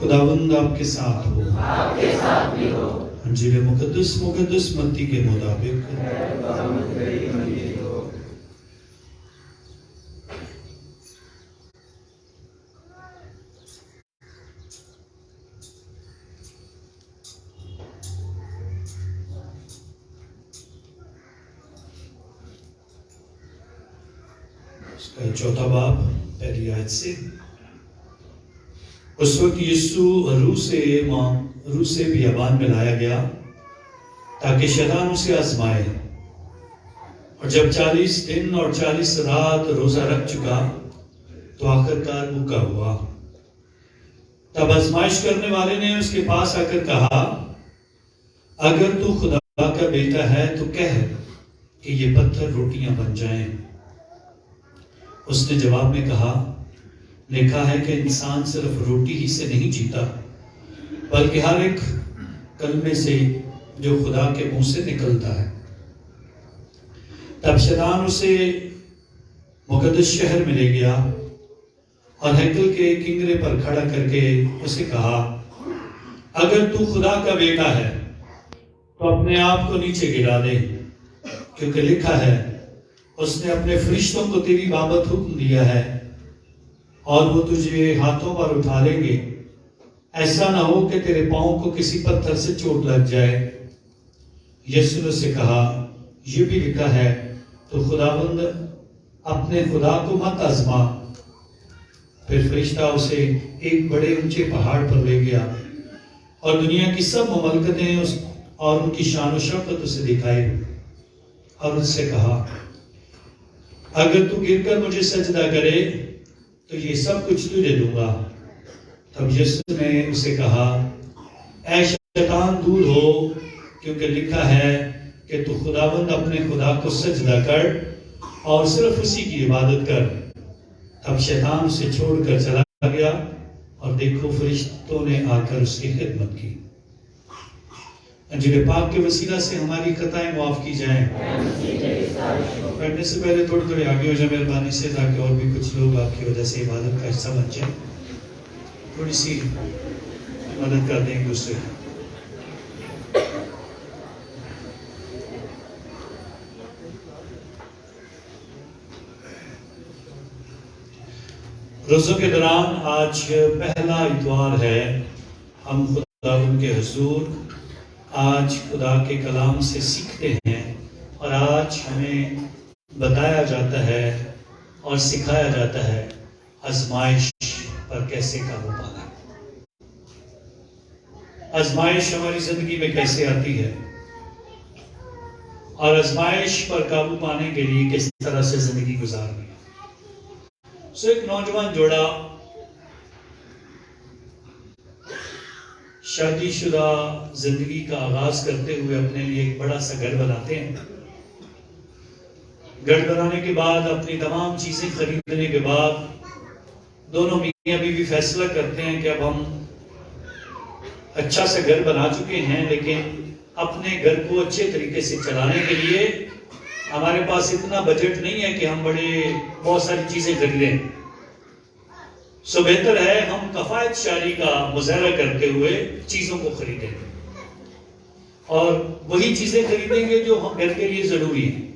خداوند آپ کے ساتھ ہو، آپ کے ساتھ بھی ہو۔ انجیل مقدس متی کے مطابق۔ اس کا 4 باب پہلی آیت سے۔ اس وقت یسوع روح سے بیابان میں لایا گیا تاکہ شیطان اسے آزمائے، اور جب 40 دن اور 40 رات روزہ رکھ چکا تو آخر کار بھوکا ہوا۔ تب آزمائش کرنے والے نے اس کے پاس آ کر کہا، اگر تو خدا کا بیٹا ہے تو کہہ کہ یہ پتھر روٹیاں بن جائیں۔ اس نے جواب میں کہا، لکھا ہے کہ انسان صرف روٹی ہی سے نہیں جیتا بلکہ ہر ایک کلمے سے جو خدا کے منہ سے نکلتا ہے۔ تب شیطان اسے مقدس شہر میں لے گیا اور ہیکل کے کنگرے پر کھڑا کر کے اسے کہا، اگر تو خدا کا بیٹا ہے تو اپنے آپ کو نیچے گرا دے، کیونکہ لکھا ہے، اس نے اپنے فرشتوں کو تیری بابت حکم دیا ہے اور وہ تجھے ہاتھوں پر اٹھا لیں گے، ایسا نہ ہو کہ تیرے پاؤں کو کسی پتھر سے چوٹ لگ جائے۔ یسوع نے اسے کہا، یہ بھی لکھا ہے، تو خداوند اپنے خدا کو مت آزما۔ پھر فرشتہ اسے ایک بڑے اونچے پہاڑ پر لے گیا اور دنیا کی سب مملکتیں اور ان کی شان و شوکت اسے دکھائی، اور اس سے کہا، اگر تو گر کر مجھے سجدہ کرے تو یہ سب کچھ تجھے دوں گا۔ تب یسوع نے اسے کہا، اے شیطان دور ہو، کیونکہ لکھا ہے کہ تو خداوند اپنے خدا کو سجدہ کر اور صرف اسی کی عبادت کر۔ تب شیطان اسے چھوڑ کر چلا گیا، اور دیکھو فرشتوں نے آ کر اس کی خدمت کی۔ انجیل پاک کے وسیلہ سے ہماری خطائیں معاف کی جائیں۔ پڑھنے سے پہلے تھوڑے آگے ہو جائیں مہربانی سے، تاکہ اور بھی کچھ لوگ آپ کی وجہ سے عبادت کا حصہ بن جائیں۔ تھوڑی سی مدد کر دیں ایک دوسرے کو۔ روزوں کے دوران آج پہلا اتوار ہے، ہم خدا ان کے حضور آج خدا کے کلام سے سیکھتے ہیں، اور آج ہمیں بتایا جاتا ہے اور سکھایا جاتا ہے آزمائش پر کیسے قابو پانا۔ آزمائش ہماری زندگی میں کیسے آتی ہے، اور آزمائش پر قابو پانے کے لیے کس طرح سے زندگی گزارنی ہے۔ ایک نوجوان جوڑا شادی شدہ زندگی کا آغاز کرتے ہوئے اپنے لیے ایک بڑا سا گھر بناتے ہیں۔ گھر بنانے کے بعد اپنی تمام چیزیں خریدنے کے بعد دونوں میاں بیوی فیصلہ کرتے ہیں کہ اب ہم اچھا سا گھر بنا چکے ہیں، لیکن اپنے گھر کو اچھے طریقے سے چلانے کے لیے ہمارے پاس اتنا بجٹ نہیں ہے کہ ہم بہت ساری چیزیں خریدیں۔ سو بہتر ہے ہم کفایت شاری کا مظاہرہ کرتے ہوئے چیزوں کو خریدیں گے، اور وہی چیزیں خریدیں گے جو ہم گھر کے لیے ضروری ہیں۔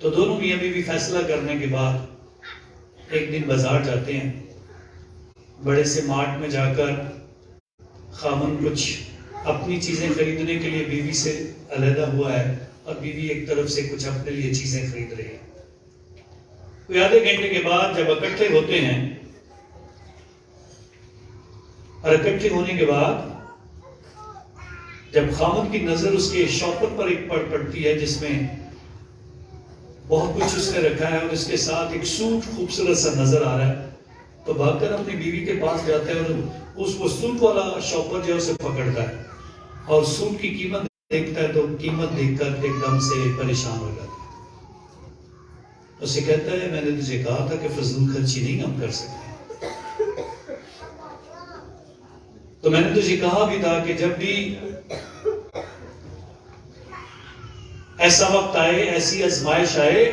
تو دونوں میاں بیوی فیصلہ کرنے کے بعد ایک دن بازار جاتے ہیں۔ بڑے سے مارٹ میں جا کر خاوند کچھ اپنی چیزیں خریدنے کے لیے بیوی سے علیحدہ ہوا ہے، اور بیوی ایک طرف سے کچھ اپنے لیے چیزیں خرید رہی ہے۔ کوئی آدھے گھنٹے کے بعد جب اکٹھے ہوتے ہیں، اور اکٹھے ہونے کے بعد جب خاوند کی نظر اس کے شاپر پر ایک پڑتی ہے جس میں بہت کچھ اس نے رکھا ہے، اور اس کے ساتھ ایک سوٹ خوبصورت سا نظر آ رہا ہے، تو بھاگ کر اپنی بیوی کے پاس جاتا ہے اور اس سوٹ والا شاپر جو ہے اسے پکڑتا ہے، اور سوٹ کی قیمت دیکھتا ہے تو قیمت دیکھ کر ایک دم سے پریشان ہو جاتا ہے۔ اسے کہتا ہے، میں نے تجھے کہا تھا کہ فضول خرچی نہیں ہم کر سکتے، تو میں نے تجھے کہا بھی تھا کہ جب بھی ایسا وقت آئے، ایسی آزمائش آئے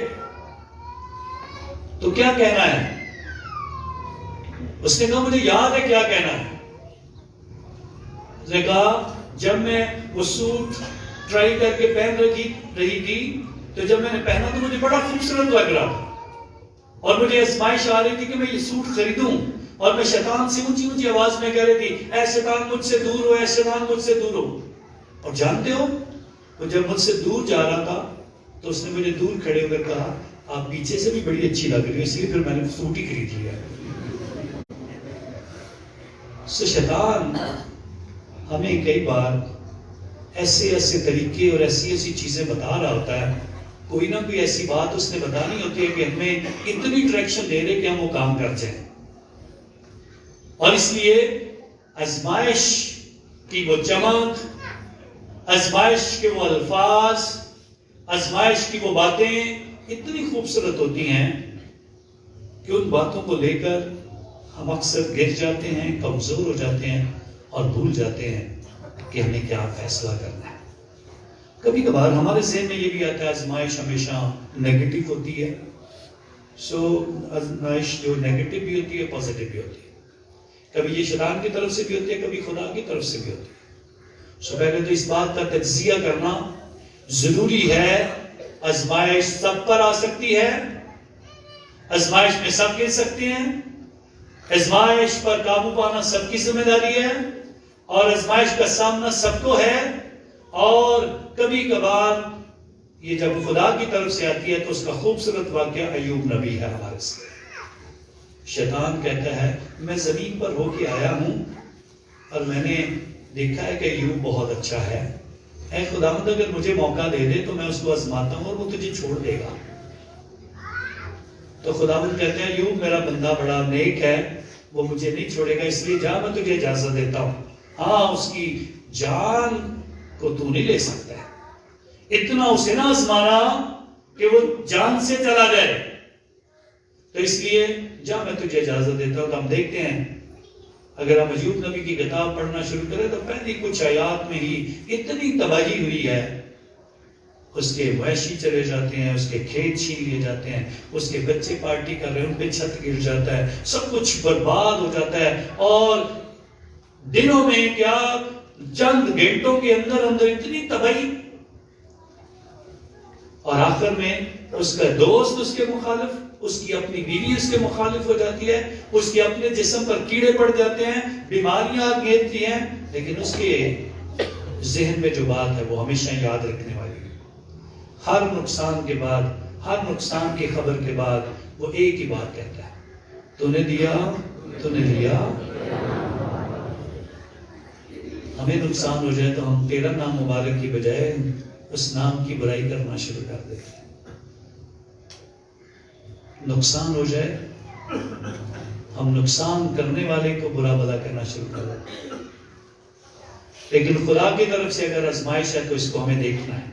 تو کیا کہنا ہے؟ اس نے کہا مجھے یاد ہے کیا کہنا ہے، اس نے کہا جب میں وہ سوٹ ٹرائی کر کے پہن رہی تھی تو جب میں نے پہنا تو مجھے بڑا خوبصورت لگ رہا تھا اور مجھے آزمائش آ رہی تھی کہ میں یہ سوٹ خریدوں اور میں شیطان سے اونچی اونچی آواز میں کہہ رہی تھی اے شیطان مجھ سے دور ہو، اے شیطان مجھ سے دور ہو. اور جانتے ہو وہ جب مجھ سے دور جا رہا تھا تو اس نے مجھے دور کھڑے ہو کر کہا آپ پیچھے سے بھی بڑی اچھی لگ رہی ہو، اس لیے پھر میں نے سوٹ ہی خرید لیا. شیطان ہمیں کئی بار ایسے طریقے اور ایسی چیزیں بتا رہا ہوتا ہے، کوئی نہ کوئی ایسی بات اس نے بتانی ہوتی ہے کہ ہمیں اتنی ڈائریکشن دے رہے کہ ہم وہ کام کر جائیں. اور اس لیے آزمائش کی وہ چمک، آزمائش کے وہ الفاظ، آزمائش کی وہ باتیں اتنی خوبصورت ہوتی ہیں کہ ان باتوں کو لے کر ہم اکثر گر جاتے ہیں، کمزور ہو جاتے ہیں اور بھول جاتے ہیں کہ ہمیں کیا فیصلہ کرنا ہے. کبھی کبھار ہمارے ذہن میں یہ بھی آتا ہے آزمائش ہمیشہ نیگیٹو ہوتی ہے. آزمائش جو نیگیٹو بھی ہوتی ہے پازیٹیو بھی ہوتی ہے. کبھی یہ شیطان کی طرف سے بھی ہوتی ہے، کبھی خدا کی طرف سے بھی ہوتی ہے. پہلے تو اس بات کا تجزیہ کرنا ضروری ہے. آزمائش سب پر آ سکتی ہے، آزمائش میں سب گر سکتے ہیں، آزمائش پر قابو پانا سب کی ذمہ داری ہے اور آزمائش کا سامنا سب کو ہے. اور کبھی کبھار یہ جب خدا کی طرف سے آتی ہے تو اس کا خوبصورت واقعہ ایوب نبی ہے ہمارے سے. شیطان کہتا ہے میں زمین پر ہو کے آیا ہوں اور میں نے دیکھا ہے کہ ایوب بہت اچھا ہے. اے خداوند اگر مجھے موقع دے دے تو میں اس کو آزماتا ہوں اور وہ تجھے چھوڑ دے گا. تو خداوند کہتے ہیں ایوب میرا بندہ بڑا نیک ہے، وہ مجھے نہیں چھوڑے گا، اس لیے جا میں تجھے اجازت دیتا ہوں. ہاں اس کی جان کو تو نہیں لے سکتا ہے، اتنا اسے نہ آزمانا کہ وہ جان سے چلا جائے. تو اس لیے جا میں تجھے اجازت دیتا ہوں. تو ہم دیکھتے ہیں اگر ہم ایوب نبی کی کتاب پڑھنا شروع کریں تو پہلی کچھ آیات میں ہی اتنی تباہی ہوئی ہے. اس کے مویشی چلے جاتے ہیں، اس کے کھیت چھین لیے جاتے ہیں، اس کے بچے پارٹی کر رہے ہیں ان پہ چھت گر جاتا ہے، سب کچھ برباد ہو جاتا ہے. اور دنوں میں کیا چند گھنٹوں کے اندر اتنی تباہی. اور آخر میں اس کا دوست اس کے مخالف، اس کی اپنی بیوی اس کے مخالف ہو جاتی ہے، اس کے اپنے جسم پر کیڑے پڑ جاتے ہیں، بیماریاں گھیرتی ہیں، لیکن اس کے ذہن میں جو بات ہے وہ ہمیشہ یاد رکھنے والی ہے. ہر نقصان کے بعد، ہر نقصان کی خبر کے بعد وہ ایک ہی بات کہتا ہے تو نے دیا، تو نے لیا. ہمیں نقصان ہو جائے تو ہم تیرا نام مبارک کی بجائے اس نام کی برائی کرنا شروع کر دیتے ہیں. نقصان ہو جائے ہم نقصان کرنے والے کو برا بھلا کرنا شروع کر دیتے ہیں. لیکن خدا کی طرف سے اگر آزمائش ہے تو اس کو ہمیں دیکھنا ہے.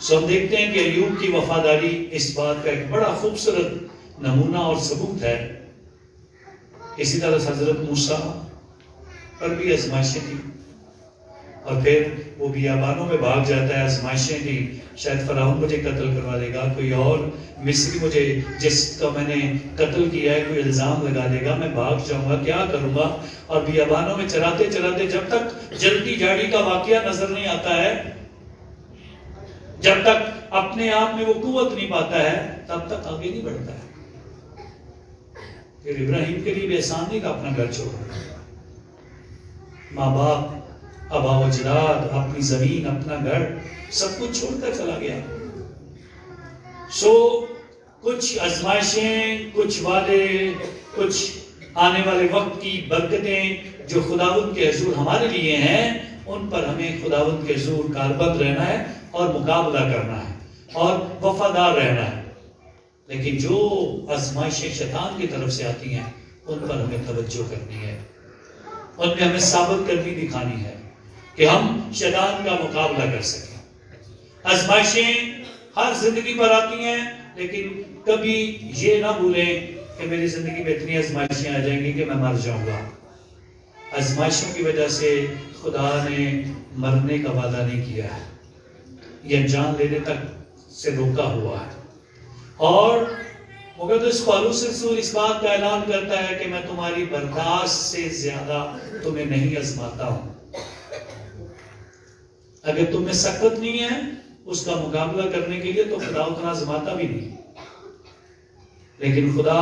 ہم دیکھتے ہیں کہ ایوب کی وفاداری اس بات کا ایک بڑا خوبصورت نمونہ اور ثبوت ہے. اسی طرح حضرت موسیٰ پر بھی آزمائشیں تھیں اور پھر وہ بیابانوں میں بھاگ جاتا ہے. آزمائشیں تھیں، شاید فرعون مجھے قتل کروا دے گا، کوئی اور مصری مجھے جس کا میں نے قتل کیا ہے کوئی الزام لگا دے گا، میں بھاگ جاؤں گا، کیا کروں گا. اور بیابانوں میں چراتے چراتے جب تک جلتی گاڑی کا واقعہ نظر نہیں آتا ہے، جب تک اپنے آپ میں وہ قوت نہیں پاتا ہے، تب تک آگے نہیں بڑھتا ہے. پھر ابراہیم کے لیے احسان نہیں کہ اپنا گھر چھوڑا، ماں باپ، آبا و اجداد، اپنی زمین، اپنا گھر سب کچھ چھوڑ کر چلا گیا. کچھ آزمائشیں، کچھ وعدے، کچھ آنے والے وقت کی برکتیں جو خداوند کے حضور ہمارے لیے ہیں، ان پر ہمیں خداوند کے حضور کاربند رہنا ہے اور مقابلہ کرنا ہے اور وفادار رہنا ہے. لیکن جو آزمائشیں شیطان کی طرف سے آتی ہیں ان پر ہمیں توجہ کرنی ہے، ان میں ہمیں ثابت کرنی دکھانی ہے کہ ہم شیطان کا مقابلہ کر سکیں. آزمائشیں ہر زندگی پر آتی ہیں، لیکن کبھی یہ نہ بھولیں کہ میری زندگی میں اتنی آزمائشیں آ جائیں گی کہ میں مر جاؤں گا. آزمائشوں کی وجہ سے خدا نے مرنے کا وعدہ نہیں کیا ہے، یہ جان لینے تک سے روکا ہوا ہے. اور مقدس پالوس رسول اس بات کا اعلان کرتا ہے کہ میں تمہاری برداشت سے زیادہ تمہیں نہیں آزماتا ہوں. اگر تم میں سخت نہیں ہے اس کا مقابلہ کرنے کے لیے تو خدا اتنا آزماتا بھی نہیں. لیکن خدا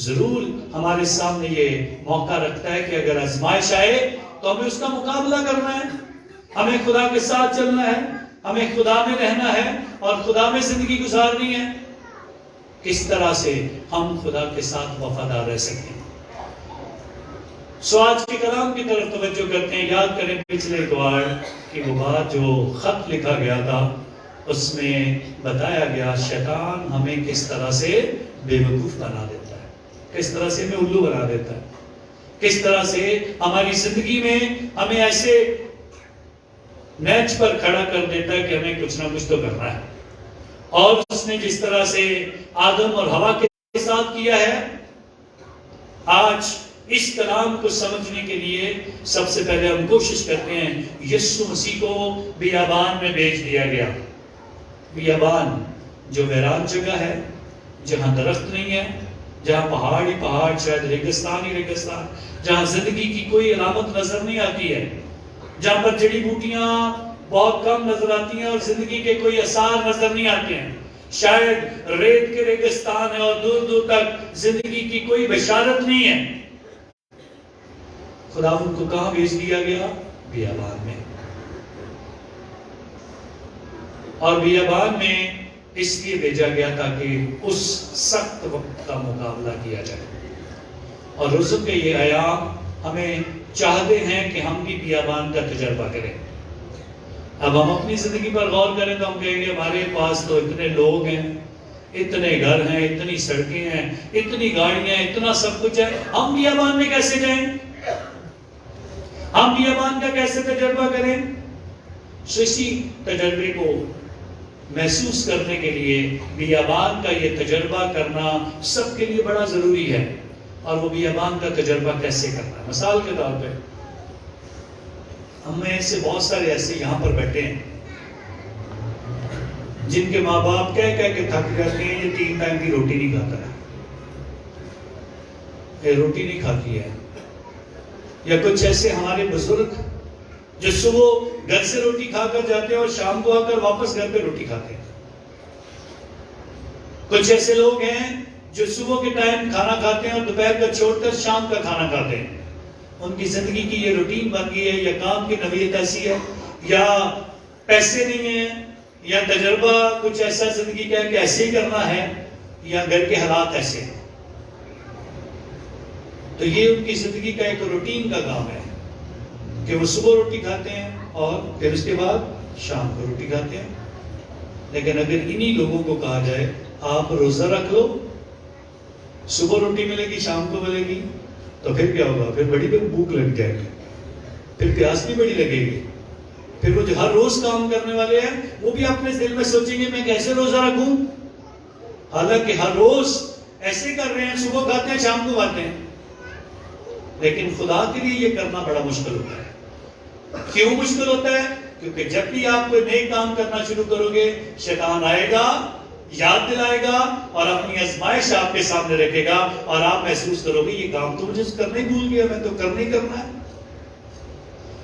ضرور ہمارے سامنے یہ موقع رکھتا ہے کہ اگر آزمائش آئے تو ہمیں اس کا مقابلہ کرنا ہے. ہمیں خدا کے ساتھ چلنا ہے, ہمیں خدا میں رہنا ہے اور خدا میں زندگی گزارنی ہے. کس طرح سے ہم خدا کے ساتھ وفادار رہ سکیں. سو آج کے کلام کی طرف توجہ کرتے ہیں. یاد کریں پچھلے اتوار کی وہ بات جو خط لکھا گیا تھا, اس میں بتایا گیا شیطان ہمیں کس طرح سے بے وقوف بنا دیتا ہے, کس طرح سے ہمیں الو بنا دیتا ہے, کس طرح سے ہماری زندگی میں ہمیں ایسے نیچ پر کھڑا کر دیتا ہے کہ ہمیں کچھ نہ کچھ تو کرنا ہے. اور اس نے جس طرح سے آدم اور حوا کے ساتھ کیا ہے, آج اس کلام کو سمجھنے کے لیے سب سے پہلے ہم کوشش کرتے ہیں. یسوع مسیح کو بیابان میں بھیج دیا گیا. بیابان جو ویران جگہ ہے, جہاں درخت نہیں ہے, جہاں پہاڑ ہی پہاڑ, شاید ریگستان ہی ریگستان, جہاں زندگی کی کوئی علامت نظر نہیں آتی ہے, جہاں پر جڑی بوٹیاں بہت کم نظر آتی ہیں اور زندگی کے کوئی اثار نظر نہیں آتے ہیں. شاید ریت کے ریگستان ہے اور دور دور تک زندگی کی کوئی بشارت نہیں ہے. خدا ان کو کہاں بھیج دیا گیا؟ بیابان میں. اور بیابان میں اس لیے بھیجا گیا تاکہ اس سخت وقت کا مقابلہ کیا جائے. اور رسل کے یہ ایام ہمیں چاہتے ہیں کہ ہم بھی بیابان کا تجربہ کریں. اب ہم اپنی زندگی پر غور کریں تو ہم کہیں گے ہمارے پاس تو اتنے لوگ ہیں, اتنے گھر ہیں, اتنی سڑکیں ہیں, اتنی گاڑیاں ہیں, اتنا سب کچھ ہے, ہم بیابان میں کیسے جائیں؟ ہم بیابان کا کیسے تجربہ کریں؟ سو اسی تجربے کو محسوس کرنے کے لیے بیابان کا یہ تجربہ کرنا سب کے لیے بڑا ضروری ہے. اور وہ بیابان کا تجربہ کیسے کرنا ہے؟ مثال کے طور پہ ہم میں سے بہت سارے ایسے یہاں پر بیٹھے ہیں جن کے ماں باپ کہہ کے تھک جاتے ہیں, یہ 3 ٹائم کی روٹی نہیں کھاتا ہے, یہ روٹی نہیں کھاتی ہے. یا کچھ ایسے ہمارے بزرگ جو صبح گھر سے روٹی کھا کر جاتے ہیں اور شام کو آ کر واپس گھر پہ روٹی کھاتے ہیں. کچھ ایسے لوگ ہیں جو صبح کے ٹائم کھانا کھاتے ہیں اور دوپہر کا چھوڑ کر شام کا کھانا کھاتے ہیں. ان کی زندگی کی یہ روٹین بن گئی ہے, یا کام کی نوعیت ایسی ہے, یا پیسے نہیں ہیں, یا تجربہ کچھ ایسا زندگی کا ہے کہ ایسے ہی کرنا ہے, یا گھر کے حالات ایسے ہیں. تو یہ ان کی زندگی کا ایک روٹین کا کام ہے کہ وہ صبح روٹی کھاتے ہیں اور پھر اس کے بعد شام کو روٹی کھاتے ہیں. لیکن اگر انہی لوگوں کو کہا جائے آپ روزہ رکھ لو, صبح روٹی ملے گی شام کو ملے گی, تو پھر کیا ہوگا؟ پھر بڑی بھوک لگ جائے گی, پھر پیاس بھی بڑی لگے گی. پھر وہ جو ہر روز کام کرنے والے ہیں وہ بھی اپنے دل میں سوچیں گے میں کیسے روزہ رکھوں, حالانکہ ہر روز ایسے کر رہے ہیں, صبح کھاتے ہیں شام کو کھاتے ہیں. لیکن خدا کے لیے یہ کرنا بڑا مشکل ہوتا ہے. کیوں مشکل ہوتا ہے؟ کیونکہ جب بھی آپ کوئی نئے کام کرنا شروع کرو گے, شیطان آئے گا, یاد دلائے گا اور اپنی آزمائش آپ کے سامنے رکھے گا, اور آپ محسوس کرو گے یہ کام تو مجھے کرنا ہی بھول گیا, میں تو کرنا ہی کرنا ہے.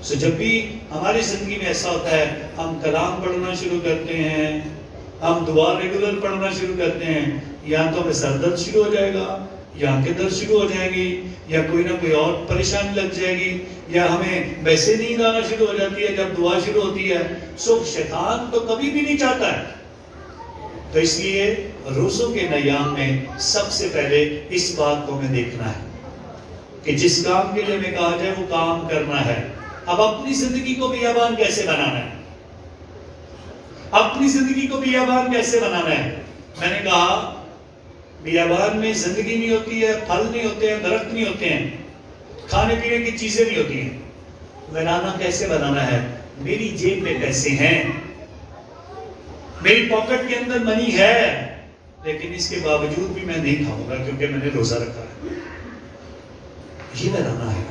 سو جب بھی ہماری زندگی میں ایسا ہوتا ہے, ہم کلام پڑھنا شروع کرتے ہیں, ہم دعا ریگولر پڑھنا شروع کرتے ہیں, یا تو ہمیں سر درد شروع ہو جائے گا, یا آنکھیں درد شروع ہو جائیں گی, یا کوئی نہ کوئی اور پریشانی لگ جائے گی, یا ہمیں ویسے نیند آنا شروع ہو جاتی ہے جب دعا شروع ہوتی ہے. سو شیطان تو کبھی بھی نہیں چاہتا ہے. تو اس لیے روزوں کے ایام میں سب سے پہلے اس بات کو ہمیں دیکھنا ہے کہ جس کام کے لیے ہمیں کہا جائے وہ کام کرنا ہے. اب اپنی زندگی کو بیابان کیسے بنانا ہے؟ اپنی زندگی کو بیابان کیسے بنانا ہے؟ میں نے کہا بیابان میں زندگی نہیں ہوتی ہے, پھل نہیں ہوتے ہیں, درخت نہیں ہوتے ہیں, کھانے پینے کی چیزیں نہیں ہوتی ہیں. ویرانہ کیسے بنانا ہے؟ میری جیب میں پیسے ہیں, میری پاکٹ کے اندر منی ہے, لیکن اس کے باوجود بھی میں نہیں کھاؤں گا کیونکہ میں نے روزہ رکھا ہے. یہ ویرانہ ہے.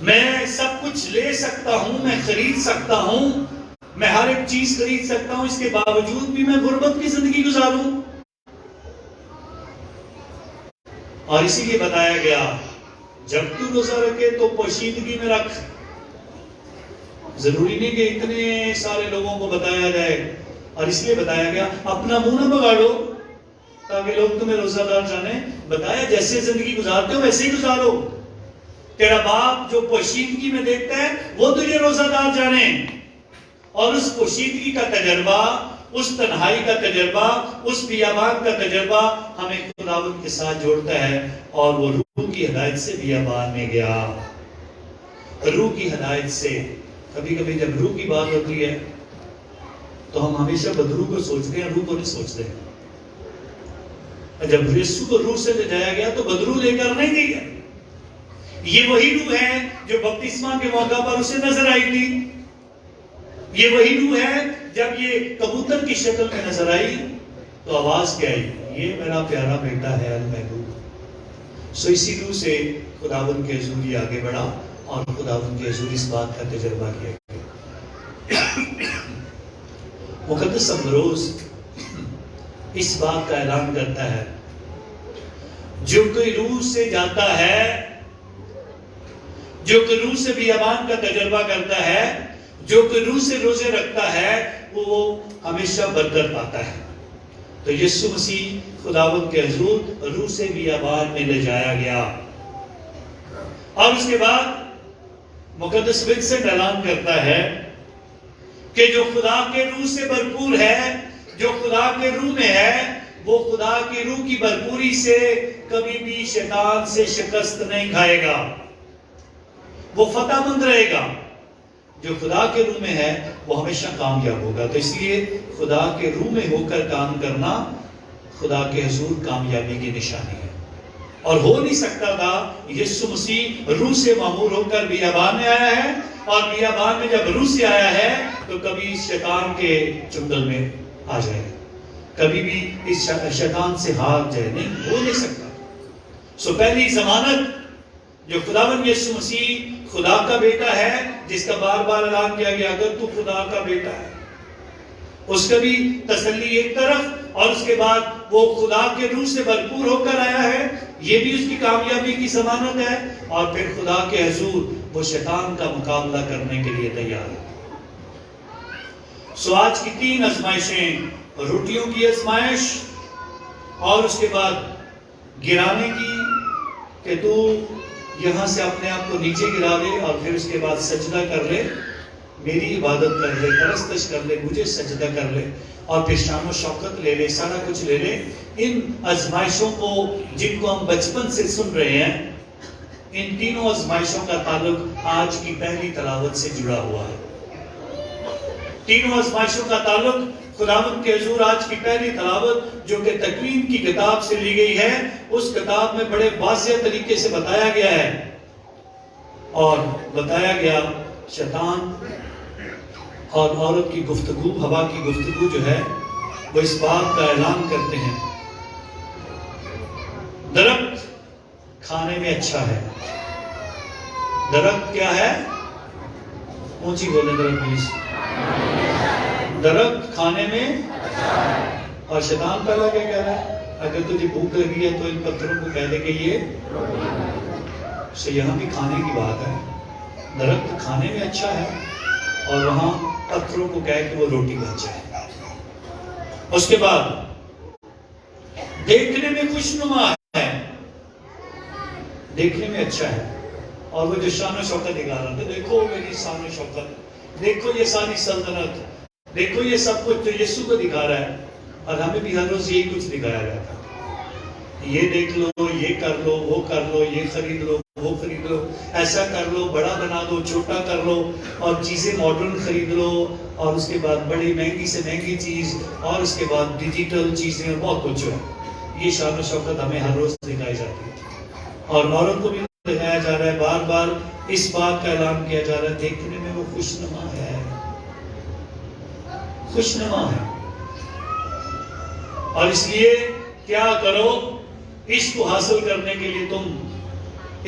میں سب کچھ لے سکتا ہوں, میں خرید سکتا ہوں, میں ہر ایک چیز خرید سکتا ہوں, اس کے باوجود بھی میں غربت کی زندگی گزاروں. اور اسی لیے بتایا گیا جب تو روزہ رکھے تو پوشیدگی میں رکھ. ضروری نہیں کہ اتنے سارے لوگوں کو بتایا جائے. اور اس لیے بتایا گیا اپنا منہ نہ بگاڑو تاکہ لوگ تمہیں روزہ دار جانے. بتایا جیسے زندگی گزارتے ہو ویسے ہی گزارو. تیرا باپ جو پوشیدگی میں دیکھتا ہے وہ تجھے روزہ دار جانے. اور اس پوشیدگی کا تجربہ، اس تنہائی کا تجربہ، اس بیابان کا تجربہ ہمیں خداوند کے ساتھ جوڑتا ہے. اور وہ روح کی ہدایت سے بیابان میں گیا. روح کی ہدایت سے. کبھی کبھی جب روح کی بات ہوتی ہے تو ہم ہمیشہ بدروح کو سوچتے ہیں، روح کو نہیں سوچتے. جب یسوع کو روح سے لے جایا گیا تو بدروح لے کر نہیں گیا. یہ وہی روح ہے جو بپتسمہ کے موقع پر اسے نظر آئی تھی. یہ وہی روح ہے جب یہ کبوتر کی شکل میں نظر آئی تو آواز کیا آئی؟ یہ میرا پیارا بیٹا ہے المحبوب. سو اسی روح سے خداوند کے حضور یہ آگے بڑھا اور خداوند کے حضور اس بات کا تجربہ کیا گیا. مقدس امبروس اس بات کا اعلان کرتا ہے جو کوئی روح سے جاتا ہے، جو کوئی روح سے بیابان کا تجربہ کرتا ہے، جو کوئی روح سے روزے رکھتا ہے وہ ہمیشہ برکت پاتا ہے. تو یسوع مسیح خداوند کے حضور روح سے بیابان میں لے جایا گیا. اور اس کے بعد مقدس ونسنٹ اعلان کرتا ہے کہ جو خدا کے روح سے بھرپور ہے، جو خدا کے روح میں ہے، وہ خدا کی روح کی بھرپوری سے کبھی بھی شیطان سے شکست نہیں کھائے گا. وہ فتح مند رہے گا. جو خدا کے روح میں ہے وہ ہمیشہ کامیاب ہوگا. تو اس لیے خدا کے روح میں ہو کر کام کرنا خدا کے حضور کامیابی کی نشانی ہے. اور ہو نہیں سکتا تھا. یسوع مسیح روح سے معمور ہو کر بیابان میں آیا ہے، اور بیابان میں جب روح سے آیا ہے تو کبھی شیطان کے چنگل میں آ جائے، کبھی بھی اس شیطان سے ہار جائے نہیں. ہو نہیں سکتا. سو پہلی ضمانت جو خداوند یسوع مسیح خدا کا بیٹا ہے، جس کا بار بار اعلان کیا گیا اگر تو خدا کا بیٹا ہے، اس کا بھی تسلی ایک طرف، اور اس کے بعد وہ خدا کے روح سے بھرپور ہو کر آیا ہے، یہ بھی اس کی کامیابی کی ضمانت ہے. اور پھر خدا کے حضور وہ شیطان کا مقابلہ کرنے کے لیے تیار ہے. سو آج کی 3 آزمائشیں، روٹیوں کی آزمائش، اور اس کے بعد گرانے کی کہ تو یہاں سے اپنے آپ کو نیچے گرا لے، اور پھر اس کے بعد سجدہ کر لے، میری عبادت کر لے، پرستش کر لے، مجھے سجدہ کر لے، اور پھر شان و شوکت لے لے، سارا کچھ لے لے. ان آزمائشوں کو جن کو ہم بچپن سے سن رہے ہیں، ان تینوں آزمائشوں کا تعلق آج کی پہلی تلاوت سے جڑا ہوا ہے. تینوں آزمائشوں کا تعلق خداوند کے حضور آج کی پہلی تلاوت جو کہ تکوین کی کتاب سے لی گئی ہے، اس کتاب میں بڑے واضح طریقے سے بتایا گیا ہے. اور بتایا گیا شیطان اور عورت کی گفتگو، ہوا کی گفتگو جو ہے وہ اس بات کا اعلان کرتے ہیں درخت کھانے میں اچھا ہے. درخت کیا ہے؟ اونچی بولیں درخت پلیز. درخت کھانے میں. اور شیطان پہلا کیا کہہ رہا ہے؟ اگر تجھے بھوک لگی ہے تو ان پتھروں کو کہہ دے کہ یہ. سے یہاں بھی کھانے کی بات ہے. درخت کھانے میں اچھا ہے اور وہاں پتھروں کو کہہ کہ وہ روٹی بن جائے. اس کے بعد دیکھنے میں خوشنما ہے، دیکھنے میں اچھا ہے. اور وہ جو شان و شوکت دکھا رہا تھا، دیکھو میری شان و شوکت، دیکھو یہ ساری سلطنت، دیکھو یہ سب کچھ جو یسوع کو دکھا رہا ہے. اور ہمیں بھی ہر روز یہی کچھ دکھایا جاتا ہے. یہ دیکھ لو، یہ کر لو، وہ کر لو، یہ خرید لو، وہ خرید لو، ایسا کر لو، بڑا بنا دو، چھوٹا کر لو، اور چیزیں ماڈرن خرید لو، اور اس کے بعد بڑی مہنگی سے مہنگی چیز، اور اس کے بعد ڈیجیٹل چیزیں، اور بہت کچھ ہے. یہ شان و شوکت ہمیں ہر روز دکھائی جاتی ہے. اور عورت کو بھی دکھایا جا رہا ہے، بار بار اس بات کا اعلان کیا جا رہا ہے دیکھنے میں وہ خوشنما ہے، خوشنما ہے. اور اس لیے کیا کرو؟ اس کو حاصل کرنے کے لیے تم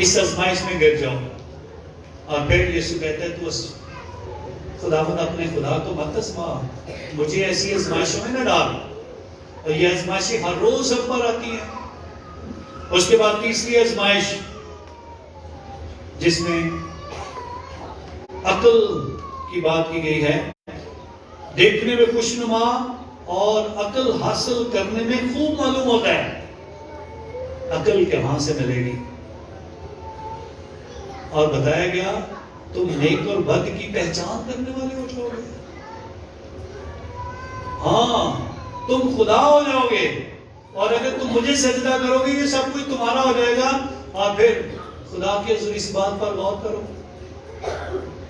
اس آزمائش میں گر جاؤ. اور پھر یسوع کہتا ہے تو خداوند اپنے خدا کو مت آزما، مجھے ایسی آزمائشوں میں نہ ڈال. اور یہ آزمائشیں ہر روز ہم پر آتی ہیں. اس کے بعد تیسری آزمائش جس میں عقل کی بات کی گئی ہے، دیکھنے میں خوشنما اور عقل حاصل کرنے میں خوب معلوم ہوتا ہے، عقل کہاں سے ملے گی؟ اور بتایا گیا تم نیک اور بد کی پہچان کرنے والے ہو جاؤ گے، ہاں تم خدا ہو جاؤ گے، اور اگر تم مجھے سجدہ کرو گے یہ سب کچھ تمہارا ہو جائے گا۔ اور پھر خدا کے حضور اس بات پر غور کرو،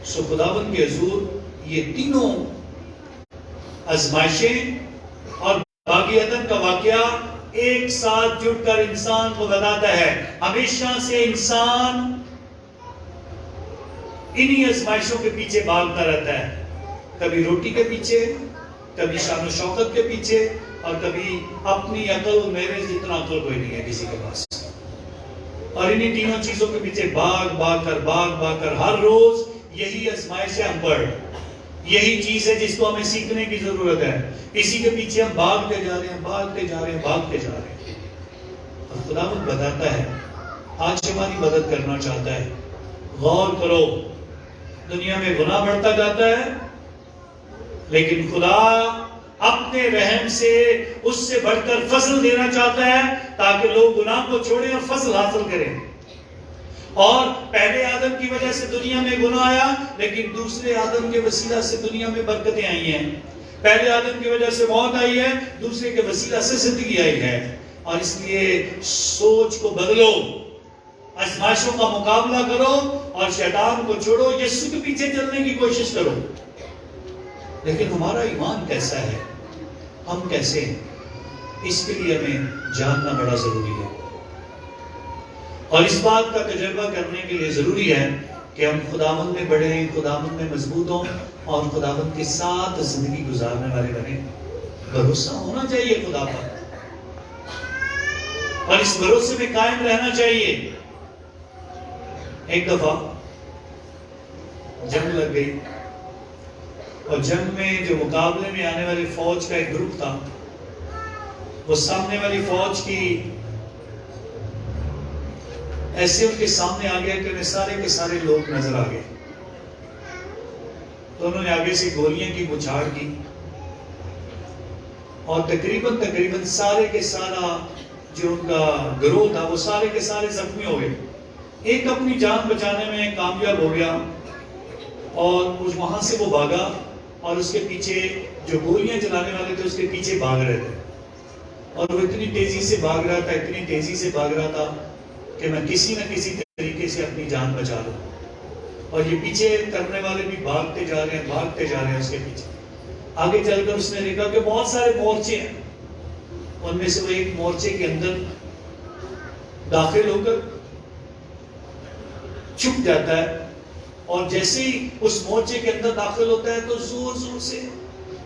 سو خداوند کے حضور یہ تینوں آزمائشیں اور باغ عدن کا واقعہ ایک ساتھ جڑ کر انسان کو بتاتا ہے، ہمیشہ سے انسان انہی آزمائشوں کے پیچھے بھاگتا رہتا ہے، کبھی روٹی کے پیچھے، کبھی شان و شوکت کے پیچھے، اور کبھی اپنی عقل، میرے جتنا عقل کوئی نہیں ہے کسی کے پاس، اور انہی تینوں چیزوں کے پیچھے بھاگ کر ہر روز یہی آزمائش ہے، ہم پر یہی چیز ہے جس کو ہمیں سیکھنے کی ضرورت ہے، اسی کے پیچھے ہم بھاگتے جا رہے ہیں۔ اور خداوند بتاتا ہے، آج ہماری مدد کرنا چاہتا ہے، غور کرو، دنیا میں گناہ بڑھتا جاتا ہے، لیکن خدا اپنے رحم سے اس سے بڑھ کر فضل دینا چاہتا ہے تاکہ لوگ گناہ کو چھوڑیں اور فضل حاصل کریں۔ اور پہلے آدم کی وجہ سے دنیا میں گناہ آیا، لیکن دوسرے آدم کے وسیلہ سے دنیا میں برکتیں آئی ہیں۔ پہلے آدم کی وجہ سے موت آئی ہے، دوسرے کے وسیلہ سے زندگی آئی ہے۔ اور اس لیے سوچ کو بدلو، آزمائشوں کا مقابلہ کرو اور شیطان کو چھوڑو، یسوع کے پیچھے چلنے کی کوشش کرو۔ لیکن ہمارا ایمان کیسا ہے، ہم کیسے ہیں، اس کے لیے ہمیں جاننا بڑا ضروری ہے، اور اس بات کا تجربہ کرنے کے لیے ضروری ہے کہ ہم خداوند میں بڑھیں، خداوند میں مضبوط ہوں، اور خداوند کے ساتھ زندگی گزارنے والے بنیں۔ بھروسہ ہونا چاہیے خدا پر، اور اس بھروسے میں قائم رہنا چاہیے۔ ایک دفعہ جنگ لگ گئی، اور جنگ میں جو مقابلے میں آنے والی فوج کا ایک گروپ تھا، وہ سامنے والی فوج کی ایسے ان کے سامنے آ گیا کہ انہیں سارے کے سارے لوگ نظر آ گئے، تو انہوں نے آگے سے گولیاں کی بچھاڑ کی، اور تقریباً سارے کے سارا جو ان کا گروہ تھا وہ سارے کے سارے زخمی ہو گئے۔ ایک اپنی جان بچانے میں کامیاب ہو گیا، اور وہاں سے وہ بھاگا، اور اس کے پیچھے جو گولیاں چلانے والے تھے اس کے پیچھے بھاگ رہے تھے، اور وہ اتنی تیزی سے بھاگ رہا تھا کہ میں کسی نہ کسی طریقے سے اپنی جان بچا لوں۔ اور یہ پیچھے کرنے والے بھی بھاگتے جا رہے ہیں اس کے پیچھے۔ آگے چل کر اس نے دیکھا کہ بہت سارے مورچے ہیں، ان میں سے وہ ایک مورچے کے اندر داخل ہو کر چھپ جاتا ہے، اور جیسے ہی اس مورچے کے اندر داخل ہوتا ہے تو زور زور سے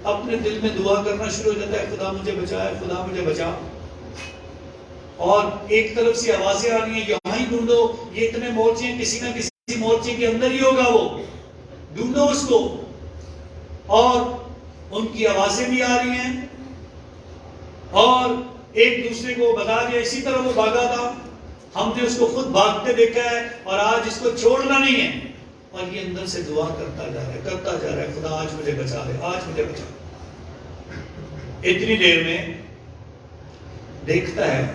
اپنے دل میں دعا کرنا شروع ہو جاتا ہے، خدا مجھے بچا، خدا مجھے بچا۔ اور ایک طرف سے آوازیں آ رہی ہیں، یہاں ہی ڈھونڈو، یہ اتنے مورچے ہیں، کسی نہ کسی مورچے کے اندر ہی ہوگا، وہ ڈھونڈو اس کو۔ اور ان کی آوازیں بھی آ رہی ہیں، اور ایک دوسرے کو بتا دیا، اسی طرح وہ بھاگا تھا، ہم نے اس کو خود بھاگتے دیکھا ہے، اور آج اس کو چھوڑنا نہیں ہے۔ اور یہ اندر سے دعا کرتا جا رہا ہے، خدا آج مجھے بچا لے، آج مجھے بچا لے۔ اتنی دیر میں دیکھتا ہے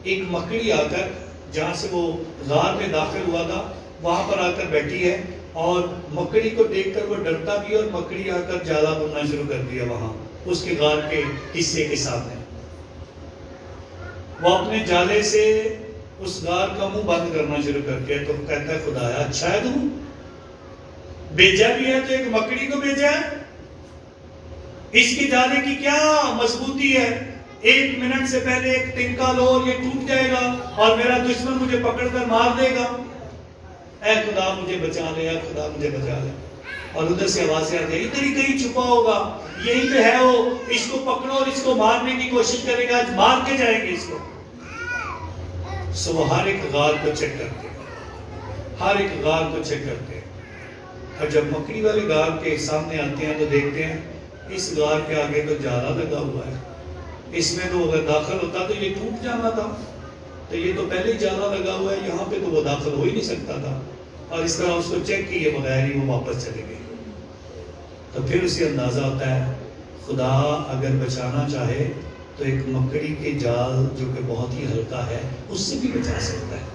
ایک مکڑی آ کر، جہاں سے وہ غار میں داخل ہوا تھا وہاں پر آ کر بیٹھی ہے، اور مکڑی کو دیکھ کر وہ ڈرتا بھی، اور مکڑی آ کر جالا بننا شروع کر دیا وہاں اس کے غار کے حصے کے سامنے۔ وہ اپنے جالے سے اس غار کا منہ بند کرنا شروع کر دیا، تو کہتا ہے خدایا اچھا ہے، تم بھیجا بھی ہے تو ایک مکڑی کو بھیجا ہے، اس کی جالے کی کیا مضبوطی ہے، 1 منٹ سے پہلے ایک تنکا لو اور یہ ٹوٹ جائے گا، اور میرا دشمن مجھے پکڑ کر مار دے گا، اے خدا مجھے بچا لے، اے خدا مجھے بچا لے۔ اور ادھر سے آوازیں آتی ہیں، ادھر ہی کہیں چھپا ہوگا، یہی پہ ہے وہ، اس کو پکڑو اور اس کو مارنے کی کوشش کرے گا، آج مار کے جائیں گے اس کو۔ سو وہ ہر ایک غار کو چیک کرتے ہیں، ہر ایک غار کو چیک کرتے ہیں، اور جب مکڑی والے غار کے سامنے آتے ہیں تو دیکھتے ہیں اس غار کے آگے تو جالا لگا ہوا ہے، اس میں تو اگر داخل ہوتا تو یہ ٹوٹ جانا تھا، تو یہ تو پہلے ہی جالا لگا ہوا ہے، یہاں پہ تو وہ داخل ہو ہی نہیں سکتا تھا، اور اس طرح اس کو چیک کیے بغیر ہی وہ واپس چلے گئے۔ تو پھر اسے اندازہ ہوتا ہے خدا اگر بچانا چاہے تو ایک مکڑی کے جال جو کہ بہت ہی ہلکا ہے اس سے بھی بچا سکتا ہے،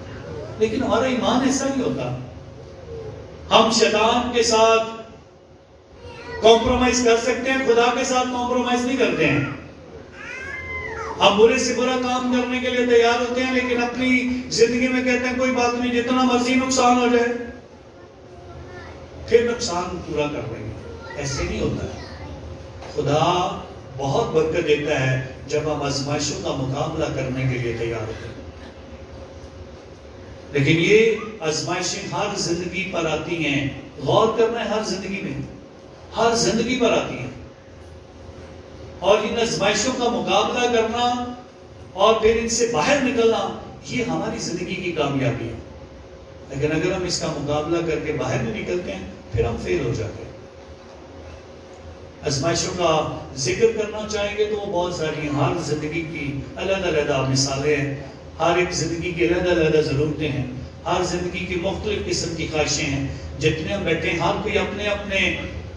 لیکن ہمارا ایمان ایسا نہیں ہوتا۔ ہم شیطان کے ساتھ کمپرومائز کر سکتے ہیں، خدا کے ساتھ کمپرومائز نہیں کرتے ہیں۔ ہم برے سے برا کام کرنے کے لیے تیار ہوتے ہیں، لیکن اپنی زندگی میں کہتے ہیں کوئی بات نہیں، جتنا مرضی نقصان ہو جائے پھر نقصان پورا کر لیں گے۔ ایسے نہیں ہوتا ہے۔ خدا بہت برکت دیتا ہے جب ہم آزمائشوں کا مقابلہ کرنے کے لیے تیار ہوتے ہیں، لیکن یہ آزمائشیں ہر زندگی پر آتی ہیں۔ غور کرنا ہے، ہر زندگی میں، ہر زندگی پر آتی ہیں، اور ان آزمائشوں کا مقابلہ کرنا اور پھر ان سے باہر نکلنا یہ ہماری زندگی کی کامیابی ہے۔ لیکن اگر ہم اس کا مقابلہ کر کے باہر نہیں نکلتے ہیں پھر ہم فیل ہو جاتے ہیں۔ آزمائشوں کا ذکر کرنا چاہیں گے تو وہ بہت ساری ہیں، ہر زندگی کی علیحدہ مثالیں ہیں، ہر ایک زندگی کی علیحدہ ضرورتیں ہیں، ہر زندگی کی مختلف قسم کی خواہشیں ہیں۔ جتنے ہم بیٹھے ہیں ہر کوئی اپنے اپنے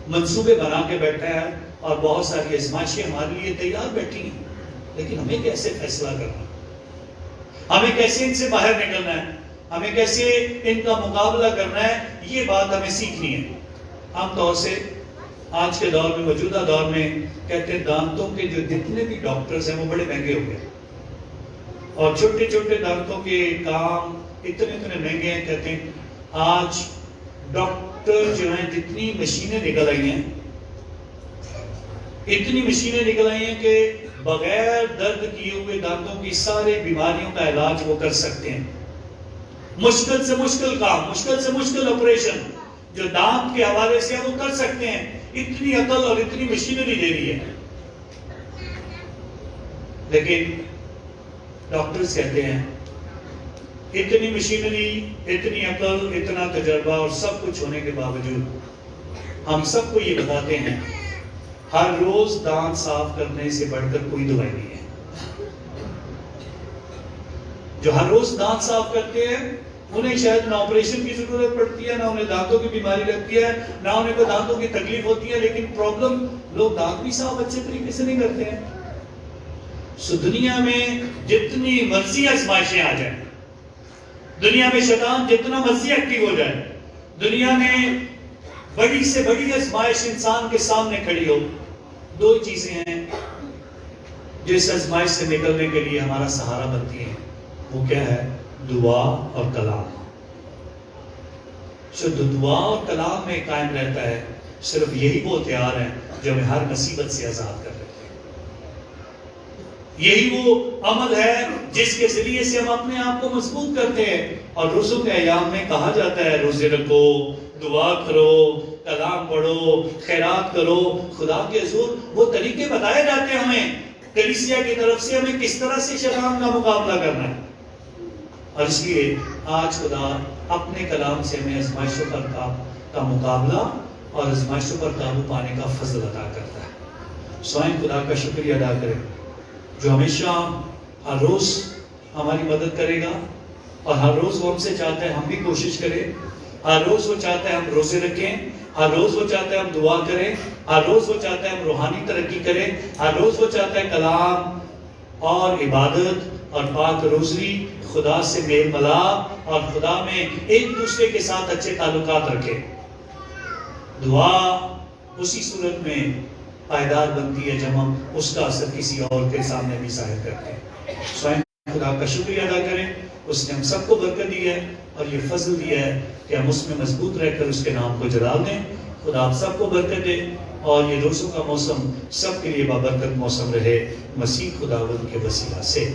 منصوبے بنا کے بیٹھا ہے، اور بہت ساری آزمائشیں ہمارے لیے تیار بیٹھی ہیں، لیکن ہمیں کیسے فیصلہ کرنا ہے، ہمیں کیسے ان سے باہر نکلنا ہے، ہمیں کیسے ان کا مقابلہ کرنا ہے، یہ بات ہمیں سیکھنی ہے۔ عام طور سے آج کے دور میں، موجودہ دور میں کہتے ہیں دانتوں کے جو جتنے بھی ڈاکٹرز ہیں وہ بڑے مہنگے ہو گئے، اور چھوٹے چھوٹے دانتوں کے کام اتنے مہنگے ہیں۔ کہتے ہیں آج ڈاکٹر جو ہیں جتنی مشینیں نکل آئی ہیں، اتنی مشینیں نکل آئی ہیں کہ بغیر درد کیے ہوئے دانتوں کی سارے بیماریوں کا علاج وہ کر سکتے ہیں۔ مشکل سے مشکل کام، مشکل سے مشکل آپریشن جو دانت کے حوالے سے وہ کر سکتے ہیں۔ اتنی عقل اور اتنی مشینری دے رہی ہے، لیکن ڈاکٹرز کہتے ہیں اتنی مشینری، اتنی عقل، اتنا تجربہ اور سب کچھ ہونے کے باوجود ہم سب کو یہ بتاتے ہیں ہر روز دانت صاف کرنے سے بڑھ کر کوئی دوائی نہیں ہے۔ جو ہر روز دانت صاف کرتے ہیں انہیں شاید نہ آپریشن کی ضرورت پڑتی ہے، نہ انہیں دانتوں کی بیماری لگتی ہے، نہ انہیں کوئی دانتوں کی تکلیف ہوتی ہے، لیکن پرابلم لوگ دانت بھی صاف اچھے طریقے سے نہیں کرتے ہیں۔ سو دنیا میں جتنی مرضی آزمائشیں آ جائیں، دنیا میں شیطان جتنا مرضی ایکٹیو ہو جائے، دنیا میں بڑی سے بڑی آزمائش انسان کے سامنے کھڑی ہو، دو چیزیں ہیں جو اس آزمائش سے نکلنے کے لیے ہمارا سہارا بنتی ہیں۔ وہ کیا ہے؟ دعا اور کلام۔ جو دعا اور کلام میں قائم رہتا ہے، صرف یہی وہ ہتھیار ہیں جو ہمیں ہر مصیبت سے آزاد کر دیتے ہیں۔ یہی وہ عمل ہے جس کے ذریعے سے ہم اپنے آپ کو مضبوط کرتے ہیں۔ اور روزوں کے ایام میں کہا جاتا ہے روزے رکھو، دعا کرو، کلام پڑھو، خیرات کرو، خدا کے حضور وہ طریقے بتائے جاتے ہیں ہمیں کلیسیا کی طرف سے ہمیں کس طرح سے شیطان کا مقابلہ کرنا ہے۔ اور اس لیے آج خدا اپنے کلام سے ہمیں آزمائشوں پر کا مقابلہ اور آزمائشوں پر قابو پانے کا فضل عطا کرتا ہے۔ سوائیں خدا کا شکریہ ادا کریں جو ہمیشہ ہر روز ہماری مدد کرے گا، اور ہر روز وہ ہم سے چاہتا ہے ہم بھی کوشش کریں، ہر روز وہ چاہتا ہے ہم روزے رکھیں، ہر روز وہ چاہتا ہے ہم دعا کریں، ہر روز وہ چاہتا ہے ہم روحانی ترقی کریں، ہر روز وہ چاہتا ہے کلام اور عبادت اور پاک روزی، خدا سے میل ملاپ اور خدا میں ایک دوسرے کے ساتھ اچھے تعلقات رکھیں۔ دعا اسی صورت میں پائیدار بنتی ہے جب ہم اس کا اثر کسی اور کے سامنے بھی ظاہر کرتے ہیں۔ سوائیں خدا کا شکریہ ادا کریں، اس نے ہم سب کو برکت دی ہے اور یہ فضل دیا ہے کہ ہم اس میں مضبوط رہ کر اس کے نام کو جلال دیں۔ خدا آپ سب کو برکت دے اور یہ روزوں کا موسم سب کے لیے بابرکت موسم رہے، مسیح خداوند کے وسیلہ سے۔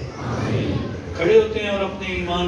کھڑے ہوتے ہیں اور اپنے ایمان